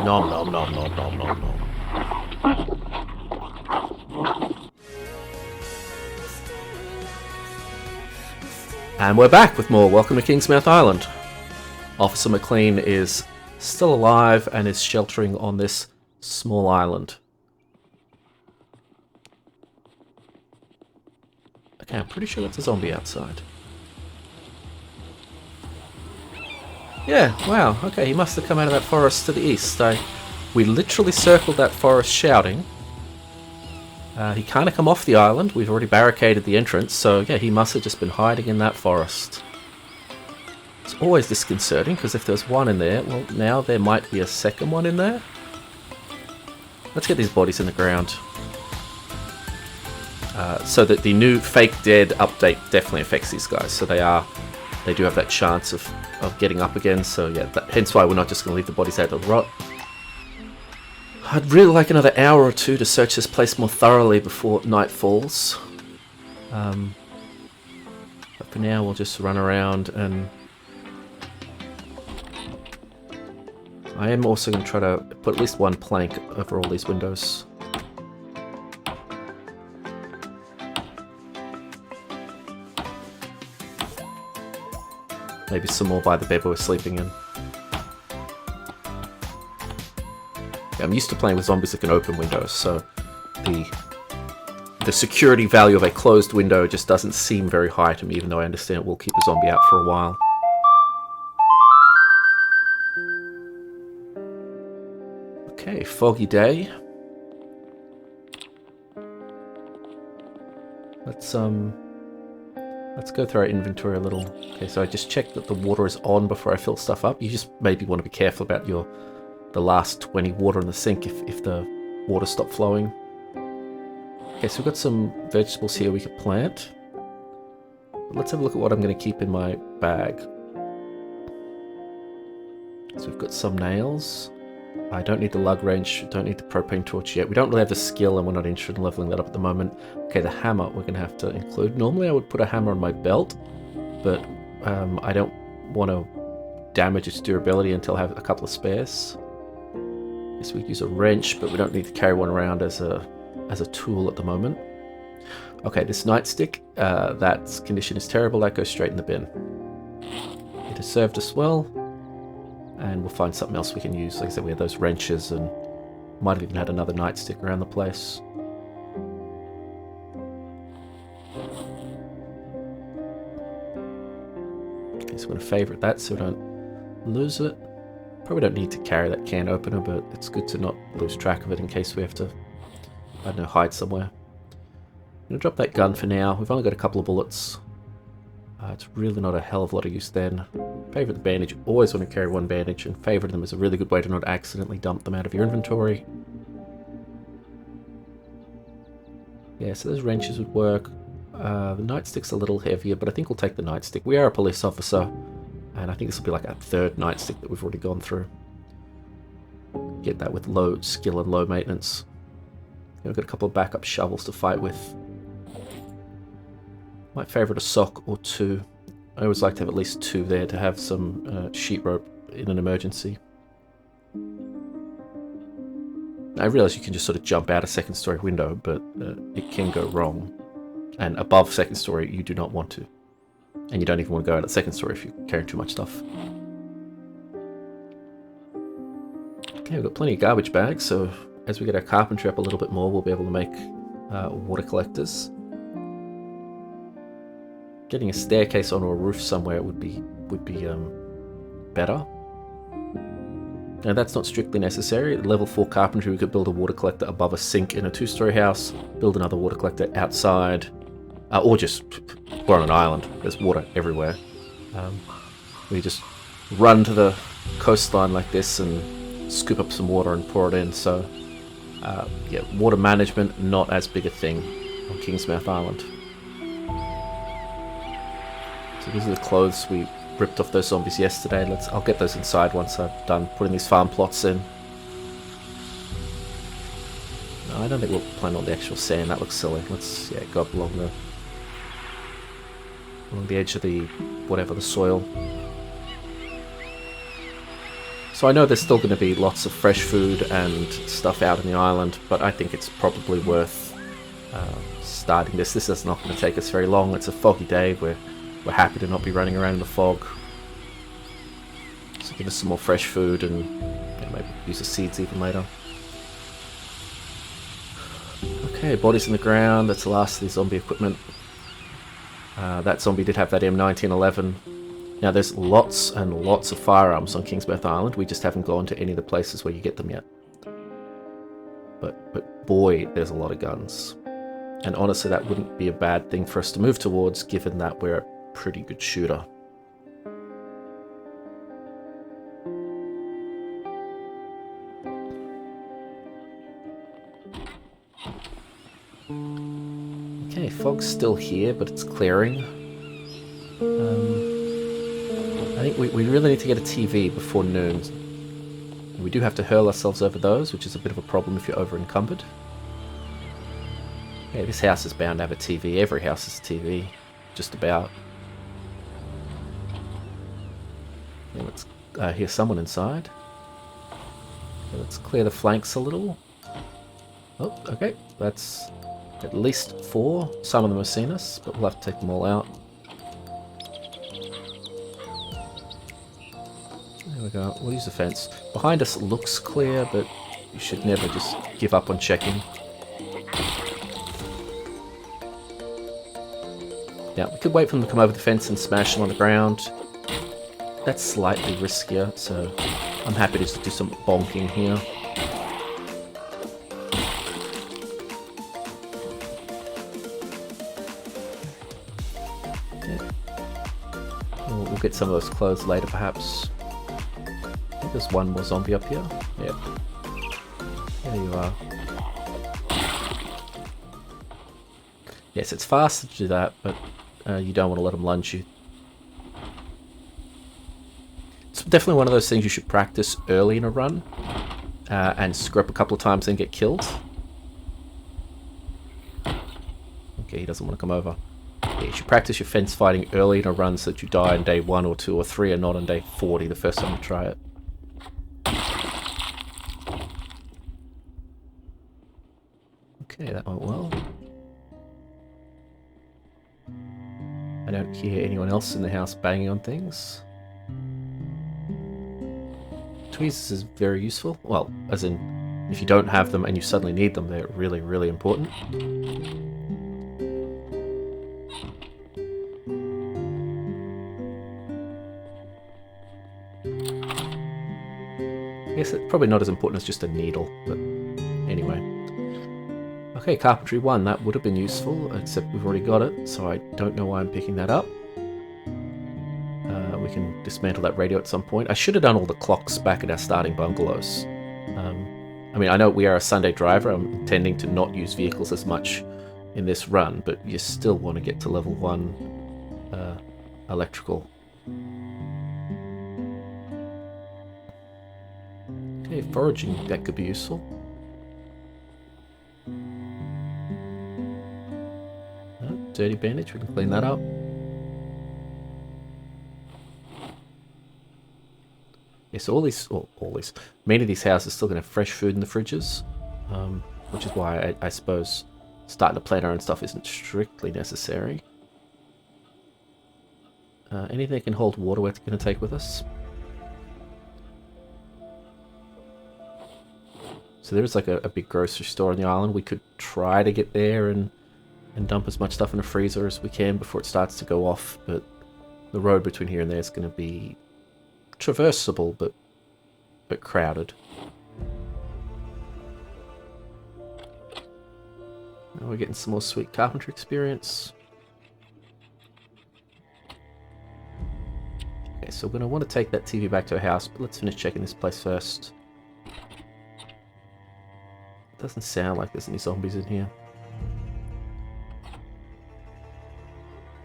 Nom nom nom nom nom nom nom. And we're back with more. Welcome to Kingsmouth Island. Officer McLean is still alive and is sheltering on this small island. Okay, I'm pretty sure that's a zombie outside. Yeah, wow, okay, he must have come out of that forest to the east. We literally circled that forest shouting. He can't have come off the island. We've already barricaded the entrance, so yeah, he must have just been hiding in that forest. It's always disconcerting, because if there's one in there, well, now there might be a second one in there. Let's get these bodies in the ground. So that the new fake dead update definitely affects these guys, so they do have that chance of getting up again, so yeah, hence why we're not just going to leave the bodies out to rot. I'd really like another hour or two to search this place more thoroughly before night falls. But for now we'll just run around, and I am also going to try to put at least one plank over all these windows. Maybe some more by the bed we were sleeping in. Yeah, I'm used to playing with zombies that can open windows, so the security value of a closed window just doesn't seem very high to me, even though I understand it will keep a zombie out for a while. Okay, foggy day. Let's go through our inventory a little. Okay, so I just checked that the water is on before I fill stuff up. You just maybe want to be careful about the last 20 water in the sink if the water stopped flowing. Okay, so we've got some vegetables here we could plant. But let's have a look at what I'm going to keep in my bag. So we've got some nails. I don't need the lug wrench, don't need the propane torch yet. We don't really have the skill and we're not interested in leveling that up at the moment. Okay, the hammer we're going to have to include. Normally I would put a hammer on my belt, but I don't want to damage its durability until I have a couple of spares. Guess we could use a wrench, but we don't need to carry one around as a tool at the moment. Okay, this nightstick, that condition is terrible. That goes straight in the bin. It has served us well. And we'll find something else we can use. Like I said, we had those wrenches and might have even had another nightstick around the place. Okay, so I'm going to favourite that so we don't lose it. Probably don't need to carry that can opener, but it's good to not lose track of it in case we have to, I don't know, hide somewhere. I'm going to drop that gun for now. We've only got a couple of bullets. It's really not a hell of a lot of use then. Favourite the bandage. Always want to carry one bandage, and favourite them is a really good way to not accidentally dump them out of your inventory. Yeah, so those wrenches would work. The nightstick's a little heavier, but I think we'll take the nightstick. We are a police officer, and I think this will be like our third nightstick that we've already gone through. Get that with low skill and low maintenance. We've got a couple of backup shovels to fight with. Might favourite a sock or two. I always like to have at least two there to have some sheet rope in an emergency. I realise you can just sort of jump out a second story window, but it can go wrong. And above second story, you do not want to. And you don't even want to go out at second story if you're carrying too much stuff. Okay, we've got plenty of garbage bags, so as we get our carpentry up a little bit more, we'll be able to make water collectors. Getting a staircase onto a roof somewhere would be better. Now that's not strictly necessary. At level 4 carpentry, we could build a water collector above a sink in a 2-story house, build another water collector outside, or just we're on an island. There's water everywhere. We just run to the coastline like this and scoop up some water and pour it in. So yeah, water management not as big a thing on Kingsmouth Island. So these are the clothes we ripped off those zombies yesterday. I'll get those inside once I've done putting these farm plots in. No, I don't think we'll plant on the actual sand. That looks silly. Let's go up along the edge of the soil. So I know there's still going to be lots of fresh food and stuff out in the island, but I think it's probably worth starting this. This is not going to take us very long. It's a foggy day. We're happy to not be running around in the fog. So give us some more fresh food and maybe use the seeds even later. Okay, bodies in the ground. That's the last of the zombie equipment. That zombie did have that M1911. Now there's lots and lots of firearms on Kingsmouth Island. We just haven't gone to any of the places where you get them yet. But boy, there's a lot of guns. And honestly, that wouldn't be a bad thing for us to move towards, given that we're a pretty good shooter. Okay, fog's still here, but it's clearing. I think we really need to get a TV before noon. We do have to hurl ourselves over those, which is a bit of a problem if you're over-encumbered. Yeah, this house is bound to have a TV. Every house has a TV, just about. Yeah, let's hear someone inside. Okay, let's clear the flanks a little. Oh, okay, that's at least 4. Some of them have seen us, but we'll have to take them all out. There we go. We'll use the fence. Behind us looks clear, but you should never just give up on checking. Now, we could wait for them to come over the fence and smash them on the ground. That's slightly riskier, so I'm happy to just do some bonking here. Yeah. We'll get some of those clothes later, perhaps. I think there's one more zombie up here. Yep. There you are. Yes, it's faster to do that, but you don't want to let them lunge you. It's definitely one of those things you should practice early in a run, and screw up a couple of times and get killed. Okay, he doesn't want to come over. Yeah, you should practice your fence fighting early in a run so that you die on day 1 or 2 or 3 and not on day 40 the first time you try it. Okay, that went well. I don't hear anyone else in the house banging on things. Tweezers is very useful. Well, as in, if you don't have them and you suddenly need them, they're really, really important. I guess it's probably not as important as just a needle, but anyway. Okay, carpentry 1, that would have been useful, except we've already got it, so I don't know why I'm picking that up. We can dismantle that radio at some point. I should have done all the clocks back at our starting bungalows. I mean, I know we are a Sunday driver, I'm intending to not use vehicles as much in this run, but you still want to get to level 1 electrical. Okay, foraging, that could be useful. Dirty bandage, we can clean that up. Yeah, so many of these houses are still going to have fresh food in the fridges, which is why I suppose starting to plant our own stuff isn't strictly necessary. Anything that can hold water we're going to take with us. So there is like a big grocery store on the island. We could try to get there and dump as much stuff in the freezer as we can before it starts to go off, but the road between here and there is going to be traversable, but crowded. Now we're getting some more sweet carpentry experience. Okay, so we're going to want to take that TV back to our house, but let's finish checking this place first. It doesn't sound like there's any zombies in here.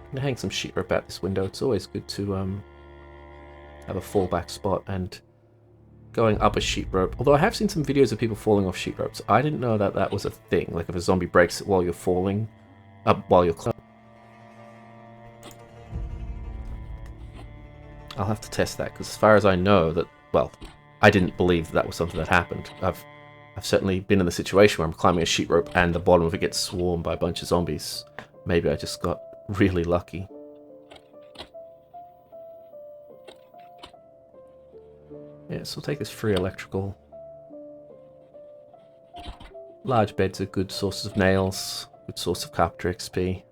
I'm going to hang some sheet rope out this window. It's always good to have a fallback spot, and going up a sheet rope. Although I have seen some videos of people falling off sheet ropes. I didn't know that that was a thing. Like if a zombie breaks it while you're falling, while you're climbing. I'll have to test that, because as far as I know, that, well, I didn't believe that was something that happened. I've certainly been in the situation where I'm climbing a sheet rope and the bottom of it gets swarmed by a bunch of zombies. Maybe I just got really lucky. Yeah, so we'll take this free electrical. Large beds are good sources of nails, good source of carpentry XP.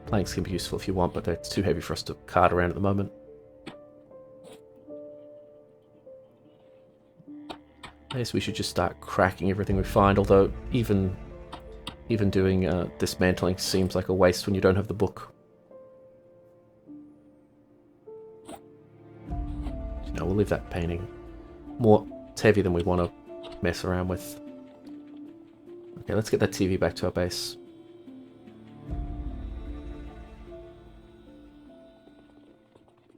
Planks can be useful if you want, but it's too heavy for us to cart around at the moment. I guess we should just start cracking everything we find, although even doing dismantling seems like a waste when you don't have the book. No, we'll leave that painting. It's heavy than we want to mess around with. Okay, let's get that TV back to our base.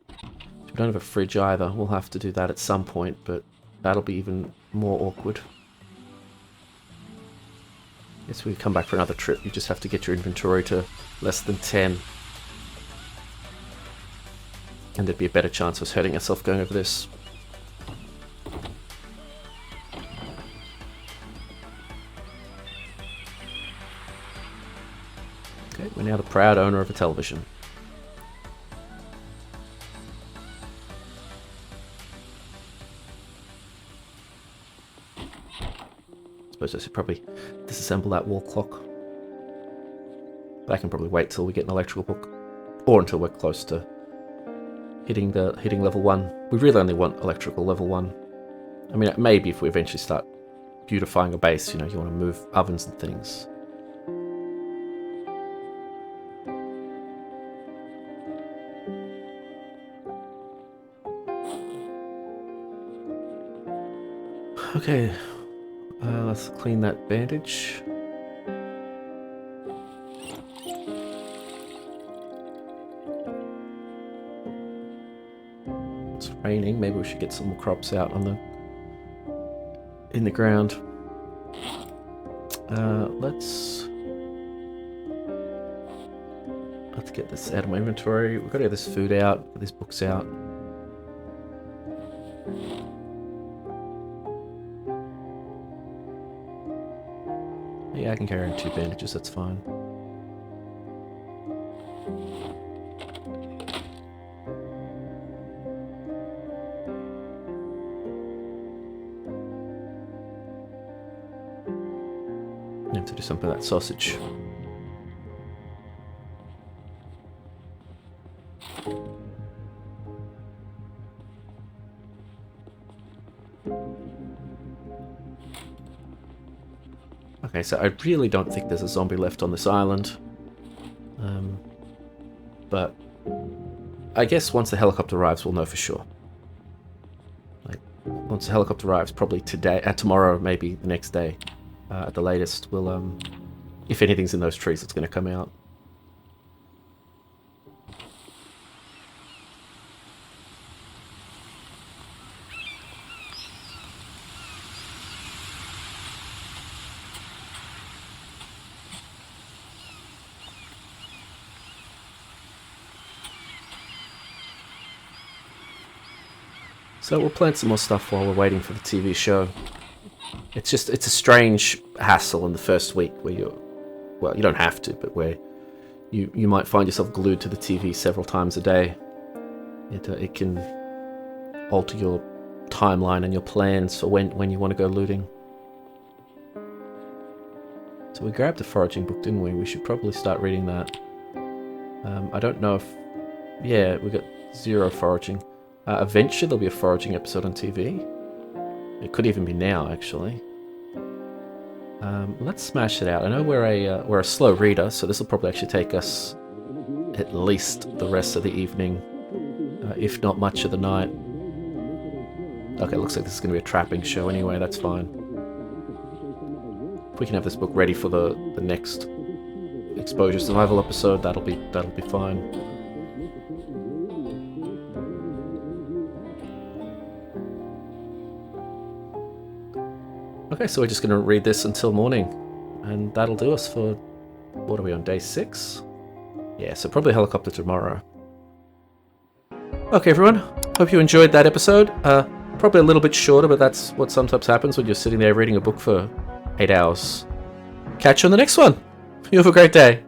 We don't have a fridge either. We'll have to do that at some point, but that'll be even more awkward. Guess we come back for another trip. You just have to get your inventory to less than 10. And there'd be a better chance of us hurting ourselves going over this. Okay, we're now the proud owner of a television. I suppose I should probably disassemble that wall clock. But I can probably wait till we get an electrical book. Or until we're close to hitting level 1. We really only want electrical level 1. I mean, maybe if we eventually start beautifying a base, you know, you want to move ovens and things. Okay, let's clean that bandage. It's raining, maybe we should get some more crops out in the ground. Let's get this out of my inventory. We've got to get this food out, get these books out. Yeah, I can carry in 2 bandages, that's fine. I have to do something with that sausage. Okay, so I really don't think there's a zombie left on this island. But I guess once the helicopter arrives, we'll know for sure. Like, once the helicopter arrives, probably tomorrow, maybe the next day, at the latest, we'll, if anything's in those trees, it's going to come out. So we'll plant some more stuff while we're waiting for the TV show. It's a strange hassle in the first week where you don't have to, but where you might find yourself glued to the TV several times a day. It can alter your timeline and your plans for when you want to go looting. So we grabbed a foraging book, didn't we? We should probably start reading that. I don't know if... Yeah, we got 0 foraging. Eventually there'll be a foraging episode on TV. It could even be now, actually. Let's smash it out. I know we're a slow reader, so this will probably actually take us at least the rest of the evening, if not much of the night. Okay, looks like this is going to be a trapping show anyway, that's fine. If we can have this book ready for the next exposure survival episode, that'll be fine. Okay, so we're just going to read this until morning, and that'll do us for, what are we on, day 6? Yeah, so probably helicopter tomorrow. Okay everyone, hope you enjoyed that episode. Probably a little bit shorter, but that's what sometimes happens when you're sitting there reading a book for 8 hours. Catch you on the next one. You have a great day.